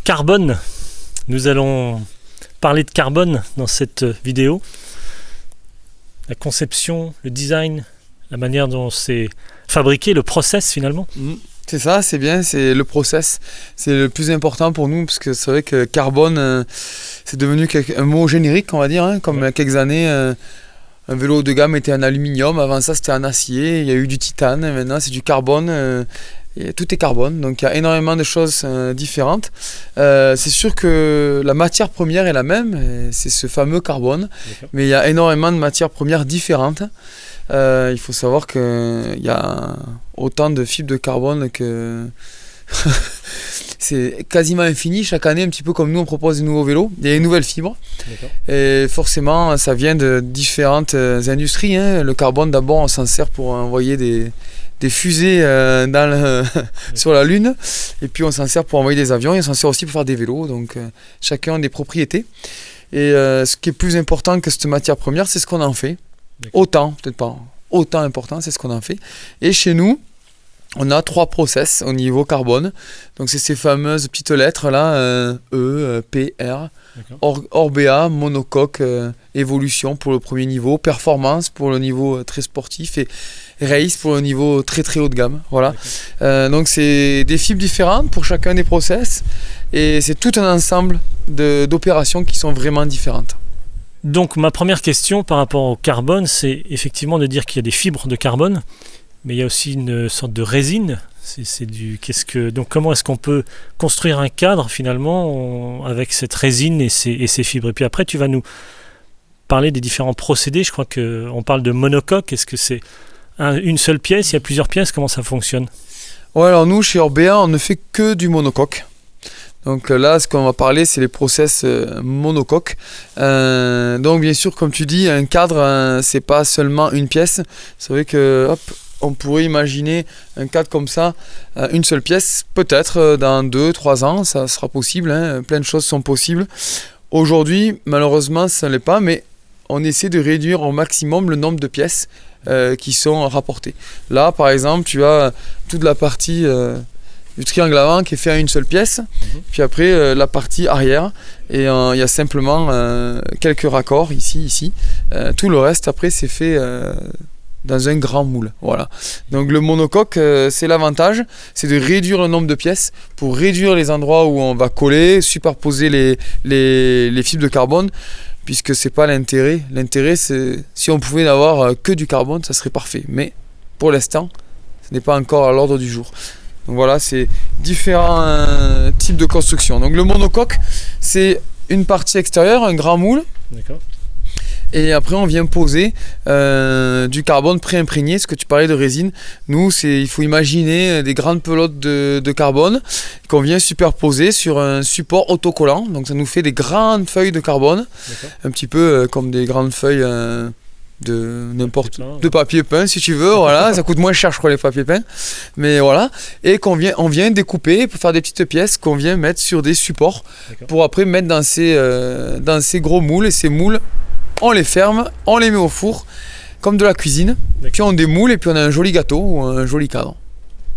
Carbone. Nous allons parler de carbone dans cette vidéo. La conception, le design, la manière dont c'est fabriqué, le process finalement. C'est ça, c'est bien, c'est le process. C'est le plus important pour nous parce que c'est vrai que carbone, c'est devenu un mot générique, on va dire. Comme il y a quelques années, un vélo de gamme était en aluminium, avant ça c'était en acier, il y a eu du titane, et maintenant c'est du carbone. Et tout est carbone, donc il y a énormément de choses différentes. C'est sûr que la matière première est la même, c'est ce fameux carbone, mais il y a énormément de matières premières différentes. Il faut savoir qu'il y a autant de fibres de carbone que c'est quasiment infini. Chaque année, un petit peu comme nous, on propose de nouveaux vélos, il y a une nouvelle fibre. Et forcément, ça vient de différentes industries. Le carbone, d'abord, on s'en sert pour envoyer des fusées sur la Lune, et puis on s'en sert pour envoyer des avions, et on s'en sert aussi pour faire des vélos, donc chacun a des propriétés. Et ce qui est plus important que cette matière première, c'est ce qu'on en fait. Autant, peut-être pas autant important, c'est ce qu'on en fait. Et chez nous, on a 3 process au niveau carbone. Donc c'est ces fameuses petites lettres là, E, P, R. Orbea, monocoque, évolution pour le premier niveau, performance pour le niveau très sportif et race pour le niveau très très haut de gamme. Voilà. Donc c'est des fibres différentes pour chacun des process et c'est tout un ensemble d'opérations qui sont vraiment différentes. Donc ma première question par rapport au carbone, c'est effectivement de dire qu'il y a des fibres de carbone, mais il y a aussi une sorte de résine. Donc comment est-ce qu'on peut construire un cadre finalement avec cette résine et ces fibres? Et puis après tu vas nous parler des différents procédés. Je crois qu'on parle de monocoque. Est-ce que c'est une seule pièce? Il y a plusieurs pièces? Comment ça fonctionne? Ouais, alors nous chez Orbea on ne fait que du monocoque. Donc là, ce qu'on va parler, c'est les process monocoques. Donc bien sûr, comme tu dis, un cadre, c'est pas seulement une pièce. C'est vrai que on pourrait imaginer un cadre comme ça, une seule pièce, peut-être dans 2-3 ans, ça sera possible. Plein de choses sont possibles. Aujourd'hui, malheureusement, ça ne l'est pas, mais on essaie de réduire au maximum le nombre de pièces qui sont rapportées. Là, par exemple, tu as toute la partie du triangle avant qui est fait à une seule pièce, puis après la partie arrière, et il y a simplement quelques raccords ici. Tout le reste après c'est fait dans un grand moule. Voilà. Donc le monocoque, c'est l'avantage, c'est de réduire le nombre de pièces pour réduire les endroits où on va coller, superposer les fibres de carbone, puisque c'est pas l'intérêt. L'intérêt, c'est si on pouvait n'avoir que du carbone, ça serait parfait. Mais pour l'instant, ce n'est pas encore à l'ordre du jour. Donc voilà, c'est différents types de construction. Donc le monocoque, c'est une partie extérieure, un grand moule. D'accord. Et après, on vient poser du carbone pré-imprégné, ce que tu parlais de résine. Nous, il faut imaginer des grandes pelotes de carbone qu'on vient superposer sur un support autocollant. Donc ça nous fait des grandes feuilles de carbone, un petit peu comme des grandes feuilles de papier peint si tu veux, voilà. Ça coûte moins cher je crois les papiers peints, mais voilà, et on vient découper pour faire des petites pièces qu'on vient mettre sur des supports pour après mettre dans ces gros moules, et ces moules on les ferme, on les met au four comme de la cuisine, puis on démoule et puis on a un joli gâteau ou un joli cadre.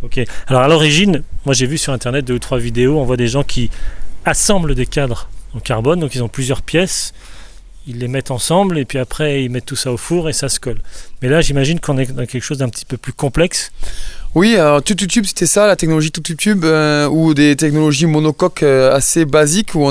Ok, alors à l'origine, moi j'ai vu sur internet 2 ou 3 vidéos, on voit des gens qui assemblent des cadres en carbone, donc ils ont plusieurs pièces. Ils les mettent ensemble et puis après ils mettent tout ça au four et ça se colle. Mais là j'imagine qu'on est dans quelque chose d'un petit peu plus complexe. Oui, alors TuTuTube c'était ça, la technologie TuTuTube, ou des technologies monocoques assez basiques où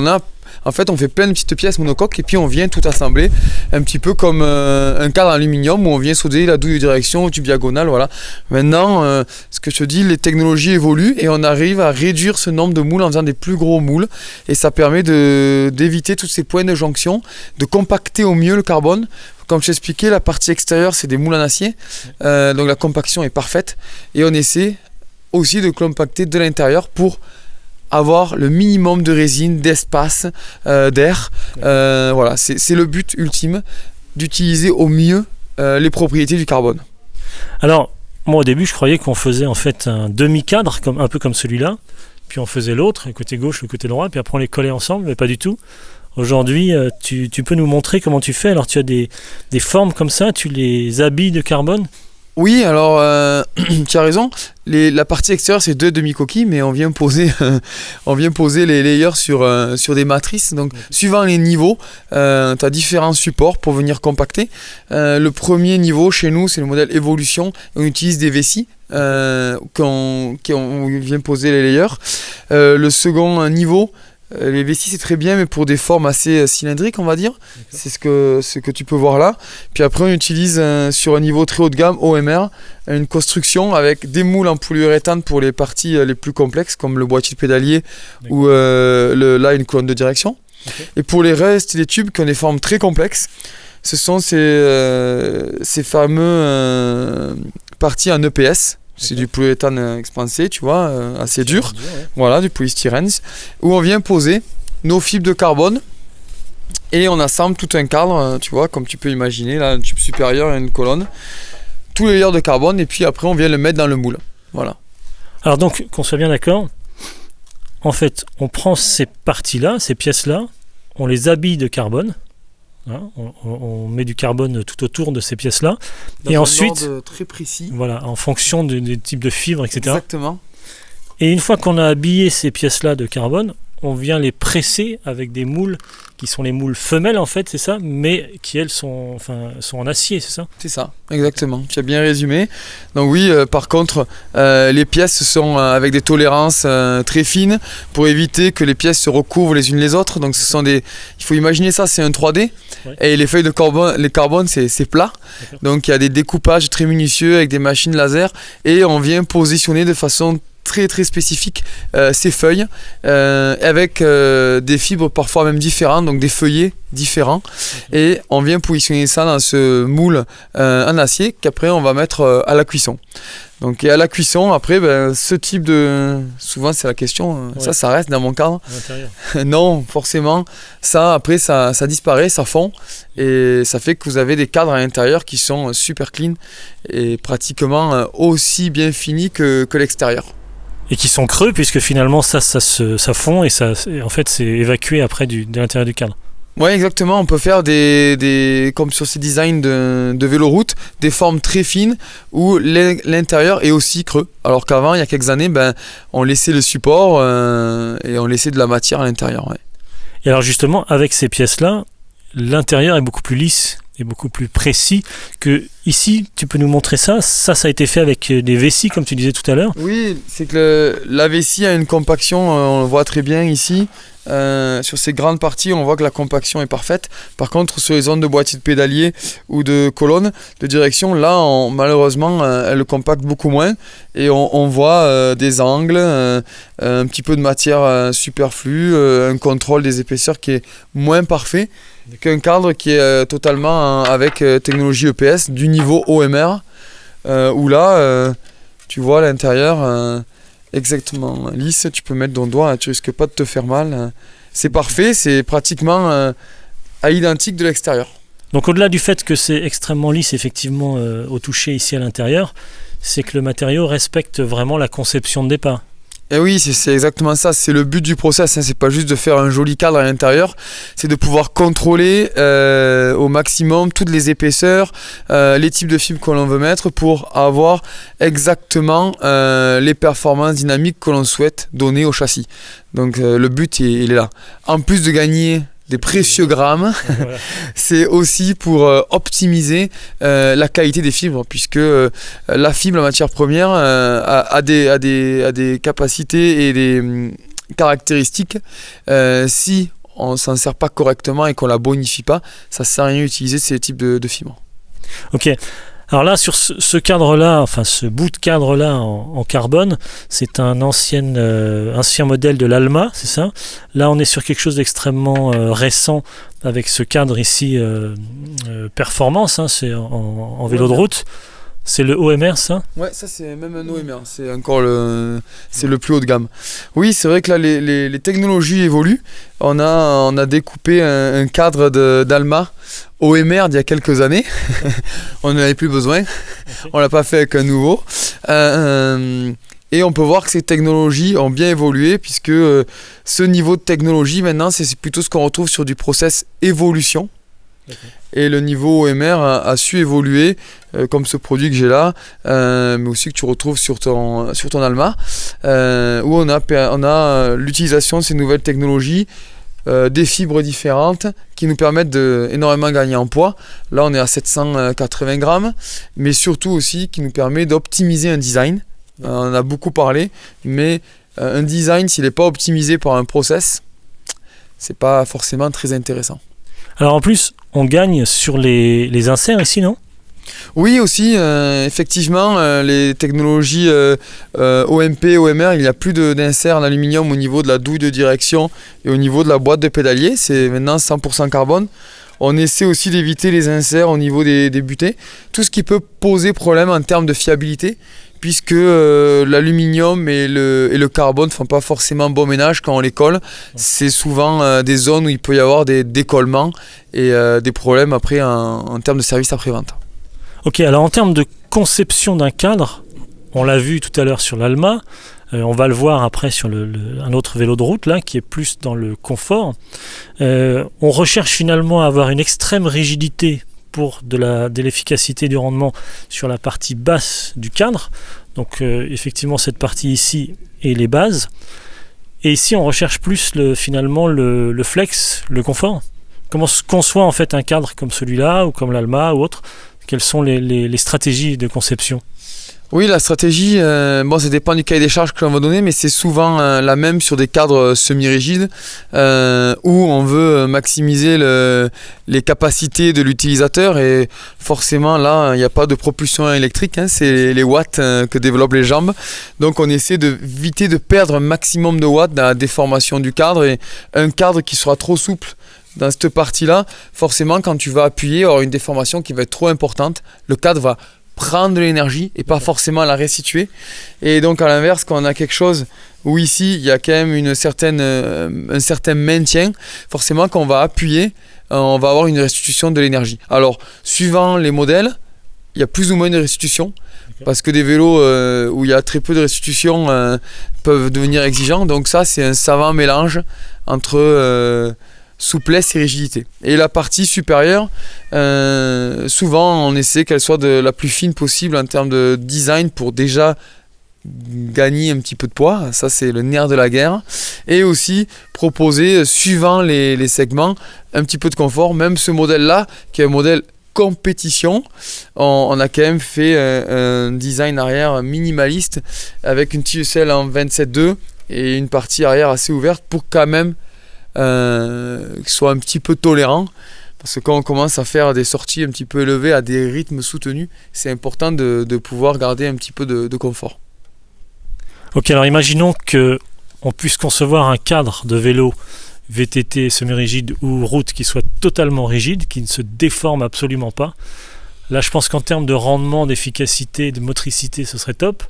en fait on fait plein de petites pièces monocoques et puis on vient tout assembler, un petit peu comme un cadre en aluminium où on vient solder la douille de direction au tube diagonal, voilà. Maintenant, ce que je te dis, les technologies évoluent et on arrive à réduire ce nombre de moules en faisant des plus gros moules, et ça permet d'éviter tous ces points de jonction, de compacter au mieux le carbone. Comme je t'expliquais, la partie extérieure c'est des moules en acier, donc la compaction est parfaite, et on essaie aussi de compacter de l'intérieur pour avoir le minimum de résine, d'espace, d'air. Voilà, c'est le but ultime, d'utiliser au mieux les propriétés du carbone. Alors, moi au début je croyais qu'on faisait en fait un demi-cadre, un peu comme celui-là, puis on faisait l'autre, le côté gauche, le côté droit, puis après on les collait ensemble, mais pas du tout. Aujourd'hui, tu peux nous montrer comment tu fais? Alors tu as des formes comme ça, tu les habilles de carbone? Oui, alors tu as raison. La partie extérieure, c'est 2 demi-coquilles, mais on vient poser les layers sur des matrices. Donc, suivant les niveaux, tu as différents supports pour venir compacter. Le premier niveau, chez nous, c'est le modèle Evolution. On utilise des vessies. On vient poser les layers. Le second niveau, les vessies c'est très bien, mais pour des formes assez cylindriques, on va dire. D'accord. C'est ce que tu peux voir là. Puis après on utilise sur un niveau très haut de gamme, OMR, une construction avec des moules en polyuréthane pour les parties les plus complexes, comme le boîtier de pédalier. D'accord. Ou là une colonne de direction. Okay. Et pour les restes des tubes qui ont des formes très complexes, ce sont ces fameux parties en EPS. C'est du polyuréthane expansé, tu vois, assez dur. Ouais. Voilà, du polystyrène. Où on vient poser nos fibres de carbone et on assemble tout un cadre, tu vois, comme tu peux imaginer, là, un tube supérieur et une colonne. Tous les layers de carbone et puis après on vient le mettre dans le moule. Voilà. Alors donc, qu'on soit bien d'accord, en fait, on prend ces parties-là, ces pièces-là, on les habille de carbone. Hein, on met du carbone tout autour de ces pièces-là. Dans et un ensuite, ordre très précis. Voilà, en fonction des types de fibres, etc. Exactement. Et une fois qu'on a habillé ces pièces-là de carbone, on vient les presser avec des moules qui sont les moules femelles en fait, c'est ça, mais qui elles sont en acier, c'est ça ? C'est ça, exactement. Tu as bien résumé. Donc oui, par contre, les pièces sont avec des tolérances très fines pour éviter que les pièces se recouvrent les unes les autres. Donc il faut imaginer ça, c'est un 3D. Ouais. Et les feuilles de carbone, les carbones, c'est plat. D'accord. Donc il y a des découpages très minutieux avec des machines laser et on vient positionner de façon très très spécifique ces feuilles avec des fibres parfois même différentes, donc des feuillets différents. Okay. Et on vient positionner ça dans ce moule en acier qu'après on va mettre à la cuisson. Donc et à la cuisson après ce type de, souvent c'est la question, ouais. ça reste dans mon cadre. Non forcément, ça après ça disparaît, ça fond et ça fait que vous avez des cadres à l'intérieur qui sont super clean et pratiquement aussi bien finis que l'extérieur. Et qui sont creux puisque finalement ça fond et en fait c'est évacué après de l'intérieur du cadre. Oui exactement, on peut faire des comme sur ces designs de véloroute, des formes très fines où l'intérieur est aussi creux. Alors qu'avant, il y a quelques années, on laissait le support et on laissait de la matière à l'intérieur. Ouais. Et alors justement, avec ces pièces-là, l'intérieur est beaucoup plus lisse et beaucoup plus précis que ici. Tu peux nous montrer ça a été fait avec des vessies comme tu disais tout à l'heure. Oui, c'est que la vessie a une compaction, on le voit très bien ici. Sur ces grandes parties, on voit que la compaction est parfaite. Par contre, sur les zones de boîtier de pédalier ou de colonne de direction, là, malheureusement, elle compacte beaucoup moins. Et on voit des angles, un petit peu de matière superflue, un contrôle des épaisseurs qui est moins parfait qu'un cadre qui est totalement avec technologie EPS du niveau OMR, où là, tu vois l'intérieur... exactement lisse, tu peux mettre ton doigt, tu risques pas de te faire mal. C'est parfait, c'est pratiquement à l'identique de l'extérieur. Donc au-delà du fait que c'est extrêmement lisse effectivement au toucher ici à l'intérieur, c'est que le matériau respecte vraiment la conception de départ. Et oui, c'est exactement ça, c'est le but du process, hein. C'est pas juste de faire un joli cadre à l'intérieur, c'est de pouvoir contrôler au maximum toutes les épaisseurs, les types de fibres que l'on veut mettre pour avoir exactement les performances dynamiques que l'on souhaite donner au châssis. Donc le but il est là. En plus de gagner des précieux grammes, voilà. C'est aussi pour optimiser la qualité des fibres, puisque la fibre, la matière première, a des capacités et des caractéristiques. Si on ne s'en sert pas correctement et qu'on ne la bonifie pas, ça ne sert à rien d'utiliser ces types de fibres. Ok. Alors là, sur ce cadre-là, enfin ce bout de cadre-là en carbone, c'est un ancien modèle de l'Alma, c'est ça ? Là, on est sur quelque chose d'extrêmement récent avec ce cadre ici, performance, hein, c'est en vélo de route. C'est le OMR, ça ? Ouais, ça c'est même un OMR, c'est encore le plus haut de gamme. Oui, c'est vrai que là les technologies évoluent. On a découpé un cadre d'Alma OMR d'il y a quelques années. On n'en avait plus besoin. Okay. On l'a pas fait avec un nouveau. Et on peut voir que ces technologies ont bien évolué puisque ce niveau de technologie maintenant c'est plutôt ce qu'on retrouve sur du process évolution. D'accord. Et le niveau OMR a su évoluer, comme ce produit que j'ai là, mais aussi que tu retrouves sur ton Alma, où on a l'utilisation de ces nouvelles technologies, des fibres différentes qui nous permettent d'énormément gagner en poids. Là, on est à 780 grammes, mais surtout aussi qui nous permet d'optimiser un design. On en a beaucoup parlé, mais un design, s'il n'est pas optimisé par un process, c'est pas forcément très intéressant. Alors en plus, on gagne sur les inserts ici, non ? Oui, aussi, effectivement, les technologies OMP, OMR, il n'y a plus d'insert en aluminium au niveau de la douille de direction et au niveau de la boîte de pédalier. C'est maintenant 100% carbone. On essaie aussi d'éviter les inserts au niveau des butées. Tout ce qui peut poser problème en termes de fiabilité, puisque l'aluminium et le carbone ne font pas forcément bon ménage quand on les colle. C'est souvent des zones où il peut y avoir des décollements et des problèmes après en termes de service après-vente. Ok, alors en termes de conception d'un cadre, on l'a vu tout à l'heure sur l'Alma, on va le voir après sur un autre vélo de route là, qui est plus dans le confort. On recherche finalement à avoir une extrême rigidité pour de l'efficacité du rendement sur la partie basse du cadre. Donc effectivement cette partie ici et les bases. Et ici on recherche plus finalement le flex, le confort. Comment se conçoit en fait un cadre comme celui-là ou comme l'Alma ou autre ? Quelles sont les stratégies de conception ? Oui, la stratégie, ça dépend du cahier des charges que l'on va donner, mais c'est souvent la même sur des cadres semi-rigides où on veut maximiser les capacités de l'utilisateur et forcément là, il n'y a pas de propulsion électrique, c'est les watts que développent les jambes. Donc on essaie d'éviter de perdre un maximum de watts dans la déformation du cadre et un cadre qui sera trop souple. Dans cette partie-là, forcément, quand tu vas appuyer, il y aura une déformation qui va être trop importante. Le cadre va prendre de l'énergie et pas forcément la restituer. Et donc, à l'inverse, quand on a quelque chose où ici, il y a quand même un certain maintien, forcément, quand on va appuyer, on va avoir une restitution de l'énergie. Alors, suivant les modèles, il y a plus ou moins de restitution. Parce que des vélos où il y a très peu de restitution peuvent devenir exigeants. Donc ça, c'est un savant mélange entre souplesse et rigidité. Et la partie supérieure, souvent on essaie qu'elle soit de la plus fine possible en termes de design pour déjà gagner un petit peu de poids. Ça, c'est le nerf de la guerre. Et aussi proposer, suivant les segments, un petit peu de confort. Même ce modèle-là, qui est un modèle compétition, on a quand même fait un design arrière minimaliste avec une TSL en 27.2 et une partie arrière assez ouverte pour quand même qu'il soit un petit peu tolérant, parce que quand on commence à faire des sorties un petit peu élevées à des rythmes soutenus, c'est important de pouvoir garder un petit peu de confort. Ok, alors imaginons qu'on puisse concevoir un cadre de vélo VTT semi-rigide ou route qui soit totalement rigide, qui ne se déforme absolument pas. Là, je pense qu'en termes de rendement, d'efficacité, de motricité, ce serait top.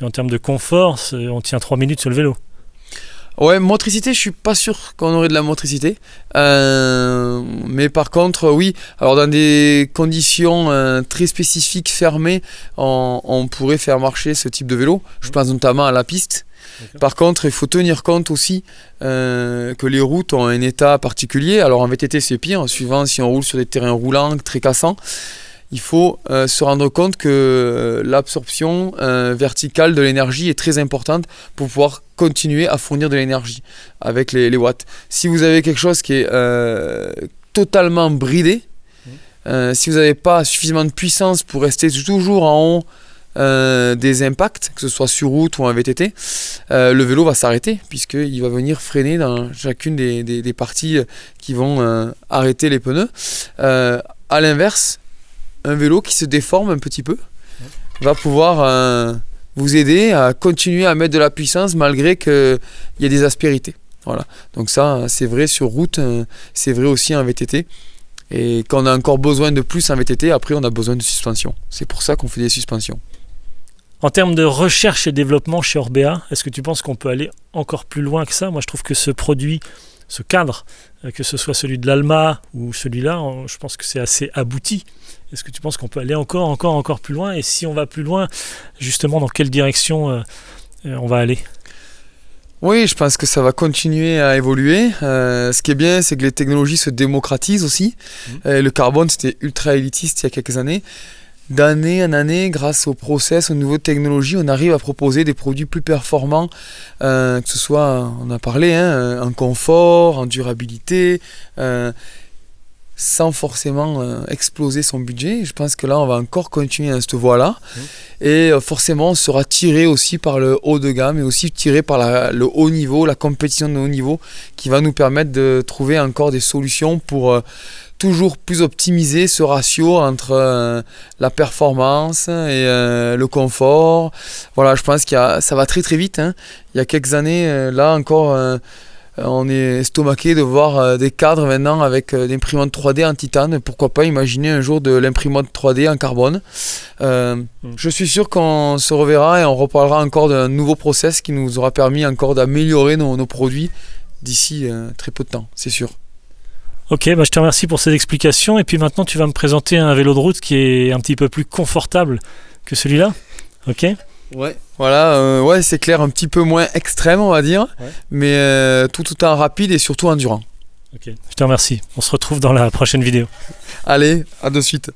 Mais en termes de confort, on tient 3 minutes sur le vélo. Ouais, motricité, je suis pas sûr qu'on aurait de la motricité. Mais par contre, oui. Alors dans des conditions très spécifiques, fermées, on pourrait faire marcher ce type de vélo. Je pense notamment à la piste. D'accord. Par contre, il faut tenir compte aussi que les routes ont un état particulier. Alors en VTT, c'est pire, suivant si on roule sur des terrains roulants, très cassants. Il faut se rendre compte que l'absorption verticale de l'énergie est très importante pour pouvoir continuer à fournir de l'énergie avec les watts. Si vous avez quelque chose qui est totalement bridé, si vous n'avez pas suffisamment de puissance pour rester toujours en haut des impacts, que ce soit sur route ou en VTT, le vélo va s'arrêter puisqu'il va venir freiner dans chacune des parties qui vont arrêter les pneus. À l'inverse, un vélo qui se déforme un petit peu va pouvoir vous aider à continuer à mettre de la puissance malgré qu'il y ait des aspérités. Voilà. Donc ça, c'est vrai sur route, c'est vrai aussi en VTT. Et quand on a encore besoin de plus en VTT, après on a besoin de suspension. C'est pour ça qu'on fait des suspensions. En termes de recherche et développement chez Orbea, est-ce que tu penses qu'on peut aller encore plus loin que ça ? Moi, je trouve que ce produit, ce cadre, que ce soit celui de l'Alma ou celui-là, je pense que c'est assez abouti. Est-ce que tu penses qu'on peut aller encore plus loin ? Et si on va plus loin, justement, dans quelle direction on va aller ? Oui, je pense que ça va continuer à évoluer. Ce qui est bien, c'est que les technologies se démocratisent aussi. Le carbone, c'était ultra élitiste il y a quelques années. D'année en année, grâce au process, aux nouvelles technologies, on arrive à proposer des produits plus performants, que ce soit, on a parlé, en confort, en durabilité, sans forcément exploser son budget. Je pense que là, on va encore continuer à cette voie-là. Et forcément, on sera tiré aussi par le haut de gamme et aussi tiré par le haut niveau, la compétition de haut niveau, qui va nous permettre de trouver encore des solutions pour toujours plus optimiser ce ratio entre la performance et le confort. Voilà, je pense ça va très très vite. Il y a quelques années, là encore... on est estomaqué de voir des cadres maintenant avec des imprimantes 3D en titane. Pourquoi pas imaginer un jour de l'imprimante 3D en carbone. Je suis sûr qu'on se reverra et on reparlera encore d'un nouveau process qui nous aura permis encore d'améliorer nos produits d'ici très peu de temps, c'est sûr. Ok, je te remercie pour ces explications. Et puis maintenant, tu vas me présenter un vélo de route qui est un petit peu plus confortable que celui-là. Ok ? Ouais. Voilà, ouais, c'est clair, un petit peu moins extrême, on va dire, mais tout autant rapide et surtout endurant. Ok, je te remercie. On se retrouve dans la prochaine vidéo. Allez, à de suite.